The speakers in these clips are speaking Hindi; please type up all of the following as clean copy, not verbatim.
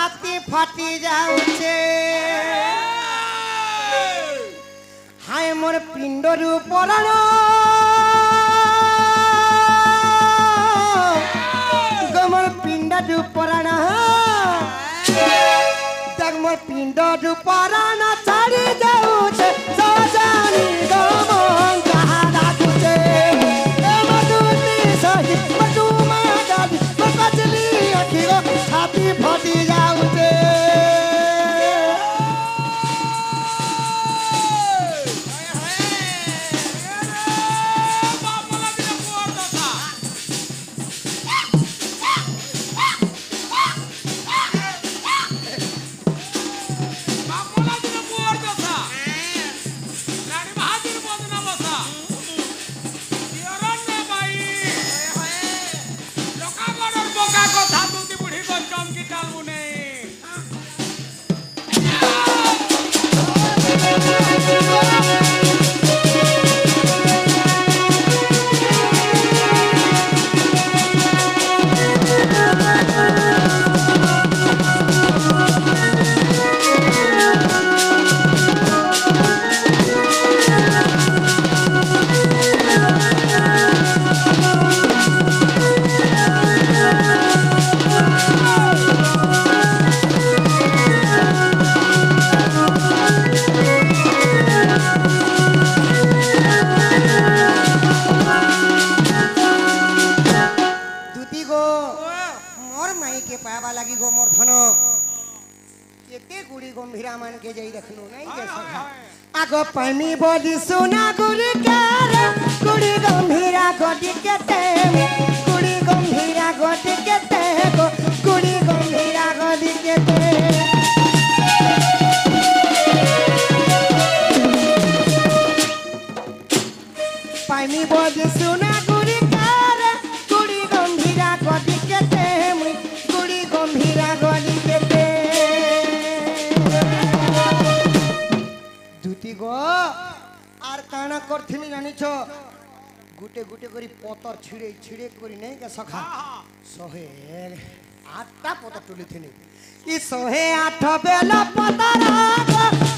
छाती फाटी जाउछे हाय मोर पिंडरू पराण मोर पिंडरू पराण देख मोर पिंडरू पराण छाड़ी जाउछे सजानी गो मन कहा लागुछे ए मधुती सही मधुमा गादी पकचली अखी गो छाती फाटी जाउछे आगो पानी बोली सोना गुड़ी के गुड़ी गंभीरा गोटी के गुड़ी गंभीरा गोटी के गुड़ी गंभीरा गोटी के पानी बोली सोना गुड़ी के गुड़ी गंभीरा गोटी के गुड़ी गंभीरा गोटी के गो आर काना करथिनी जानिछ गुटे गुटे करी पतर छिड़े छिड़े करी नहीं के सखा 108टा पतर टुलिथिनी ई 108 बेला पतर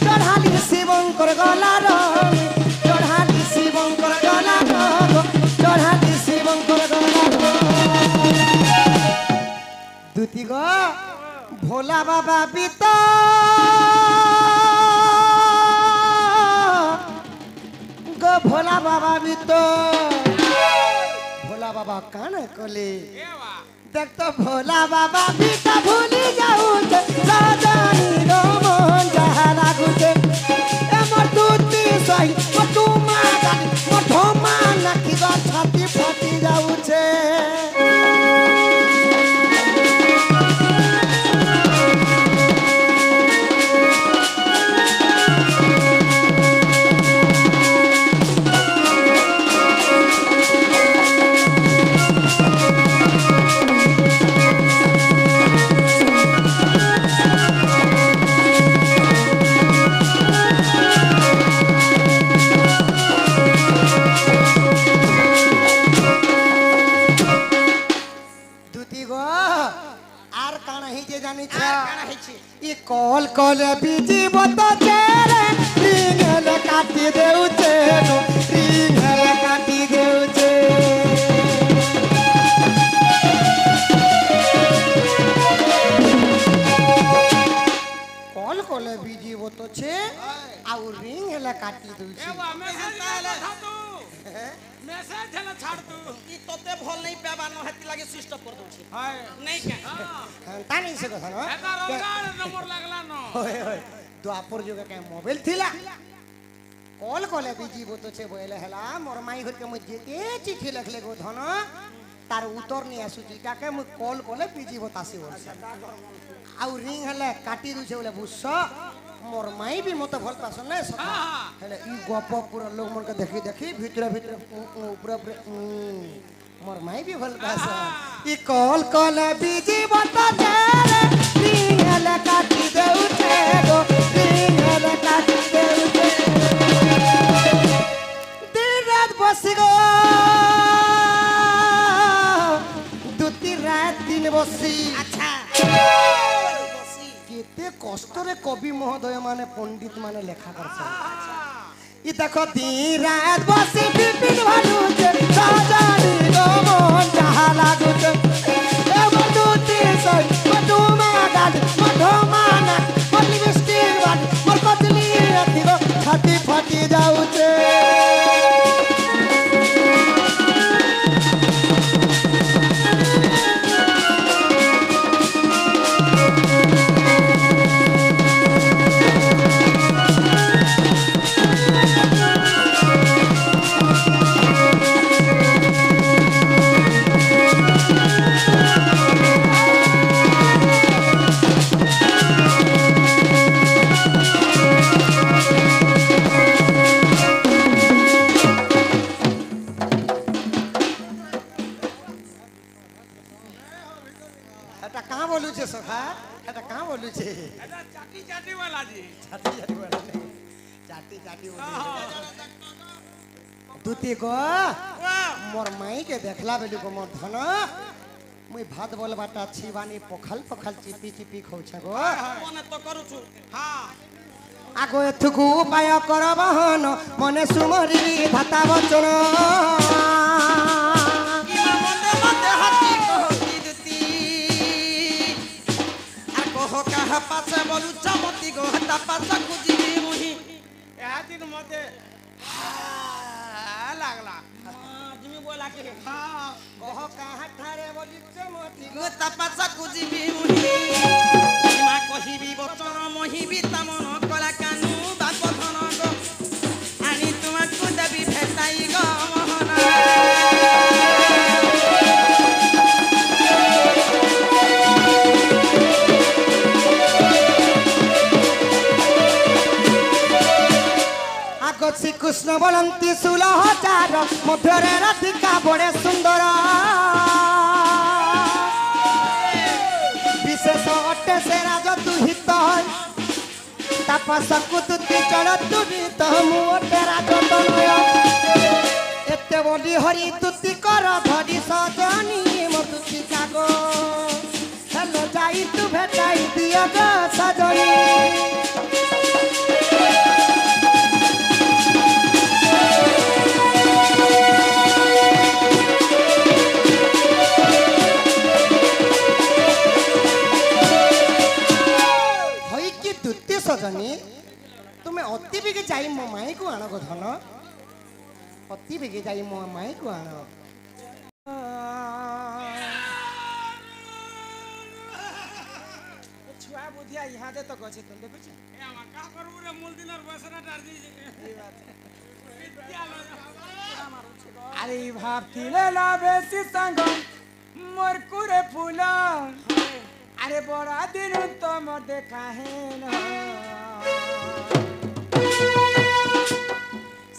चढ़ाली शिवंकर गला रो चढ़ाली शिवंकर गला रो चढ़ाली शिवंकर गला रो दुती गो भोला बाबा बीता भोला बाबा भी तो भोला बाबा कान कले देख तो भोला बाबा भी तो भूली जाऊं सजानी रो मन जहा लागुचे ए मोर दूती सही मोटू मागानी मोठो माना की गो छाती फाटी जाऊचे कॉल कॉल बीजी बता चेरे रिंगल काटी देउचे रिंगल काटी देउचे कॉल कॉल बीजी बता छे आ रिंगल काटी देउचे एवा मैसेज आले थातू मैसेज हला छाड़ तू ई तोते भल नहीं पेबानो हेती लागे स्विच ऑफ कर दोछी हाय नहीं के हां तानी से कथा न एका रोगार नंबर लागला न होय होय द्वापर जुग के मोबाइल थिला कॉल कॉल बीजी बतो छे बोले हला मोर माई घर के म जेते चिट्ठी लिखले गो धन तार उत्तर नहीं आसुची काके म कॉल कॉल बीजी बतासी हो आ रिंग हला काटी दुछे बोले बुस्स मोर माई भी मत भल पास नै सका हेले ई गप पूरा लोग मन के देखि देखि भीतर भीतर ऊपर ऊपर मोर माई भी भल पास ई कॉल कॉल बीजी बता दे रिंग हला काटी दे उठे गो रिंग हला काटी दे उठे दिन रात बसी गो दुती रात दिन बसी अच्छा बसी केते कष्टरे कवि महोदय माने पंडित माने लेखा करछन ई देखो दिन रात बसी बिपिन भालुचे सजनी गो मन जहा लागुचे ए बंधुती सई मधुमा गाल मधुमाना पल्ली मिष्टी बात मोर कतली अथिगो छाती फाटी जाउचे दूती को मोर माई के देखला बेलू को मोर धन मुई भात बोल बाटा छिवानी पखल पखल चिपी चिपी खौछ गो मने तो करू छु हां आगो एथुकु उपाय कर बहन मने सुमरी भाता बचन इमा मने मते हाथी कहती दूती आ कह कहा पाछे बोलू चमती गो हता पाछा कुजी मुही ए दिन मते लागला जिमी बोला के हां कह कहा ठारे बोली चमती गो तपासा कुजीबी मुही मा कहिबी बचन मोहिबी तमन कला कानू बाप धन गो आनी तुमको देबी भेटाई गो मोहना श्री कृष्ण बोलती 16,000 मध्यरे राधिका बड़े सुंदर विशेष अटे से राज दुहित तपस कुतुति चढ़ दुहित मुटे राज तनय एते बोली हरि तुति कर धरी सजनी मधुति जागो हेलो जाई तू भेटाई दिया गो सजनी सजनी तुम्हें अति बेगे जाई मो माई को आनो गो धन अति बेगे जाई मो माई को आनो छुआ बुधिया यहाँ दे तो गछे तुम देखो छी ए हम का करबू रे मूल दिनर बसरा डार दी ई बात अरे भाबतिले ना बेसी संग मोर कुरे फूला अरे बड़ा दिन तुम देखा है ना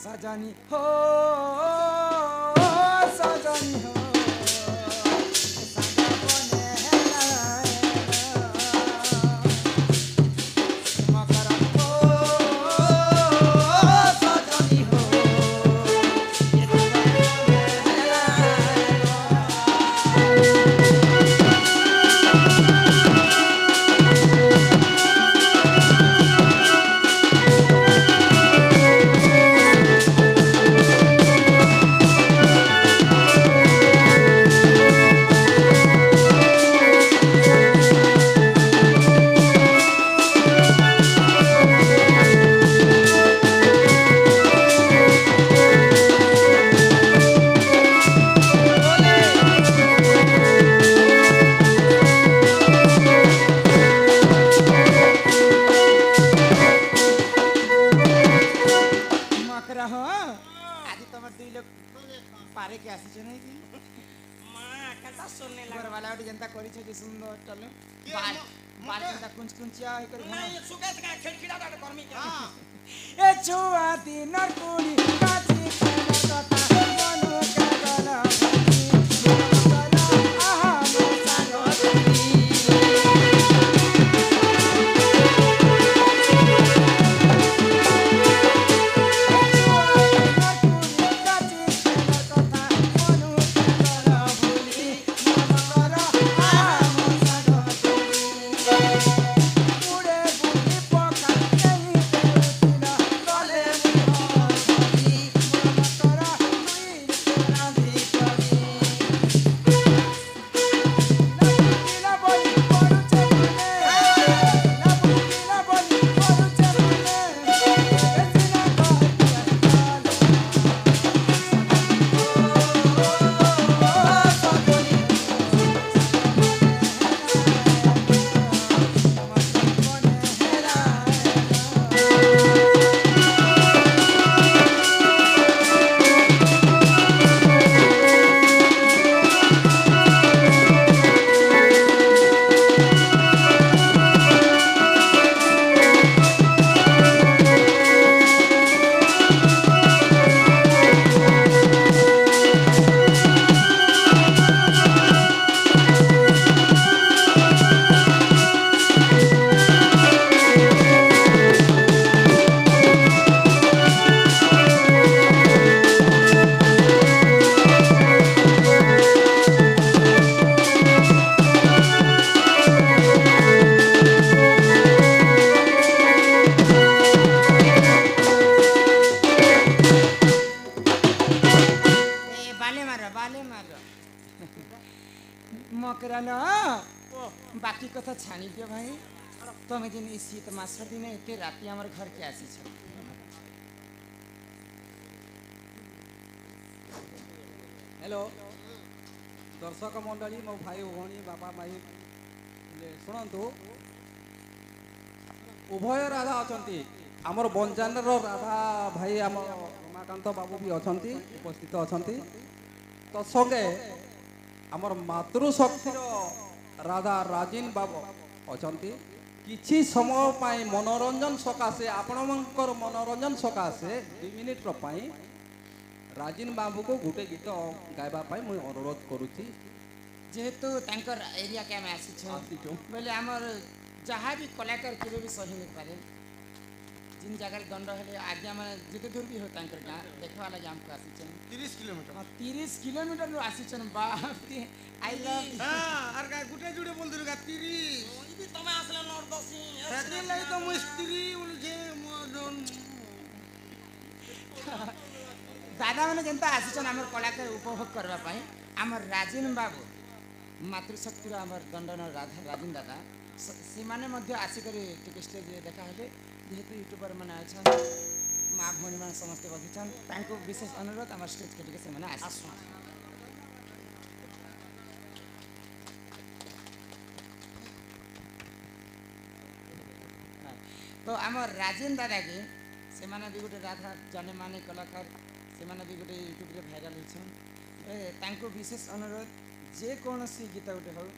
सजनी हो सजनी हो ए छुआ दिन कुड़ी काची कथा मनु का मकरा न बाकी कथा छाणी दियो भाई तुम्हें दिन इस शीत मास दिन एते राति हमर घर के आसी छ हेलो दर्शक मंडली मो भाई भौणी बापा माई शुणु उभय राधा अच्छा आमर बंजान राधा भाई आम रमाकांत बाबू भी अच्छा उपस्थित अच्छा तो संगे आमर मातृशक्तिर राधा राजीन बाबू अच्छा किछि समय पाई मनोरंजन सकाशे आपणकर मनोरंजन सकाशे 2 मिनिट राजीन बाबू को गोटे गीत गायबा पाई मुझे अनुरोध करुच्ची जेहेतु तांकर एरिया के आमे आसी बोले आमर जहाँ भी कलाकार केवे भी सही नहीं पारे जिन जगह दंड हेले आज्ञा माने जिते दूर भी हो तांकर गाँ देखवा लगे हमको आसी 30 किलोमीटर 30 किलोमीटर रो आसी बाप रे आई लव हां आर का गुटे जुड़े बोल दिलगा 30 ई भी तमे आसले नरदसी हेते लई तो मु स्त्री बोल जे मोदन दादा मैंने जनता आसी आमर कलाकार उपभोग करबा पाई आमर राजीन बाबू मातृशक्तिर आमर दंडन राधा राजीन दादा से माने मध्य आसिक स्टेज देखा हेले जेहेतु यूट्यूबर मैंने अच्छा माँ भौणी मैंने समस्ते बसी विशेष अनुरोध आम स्टेज के से आस तो आम राजेन दादा के से माने भी गोटे राधा जाने माने कलाकार से माने भी गोटे यूट्यूब रे भाइराल होछन विशेष अनुरोध जे कौन गीत गोटे हो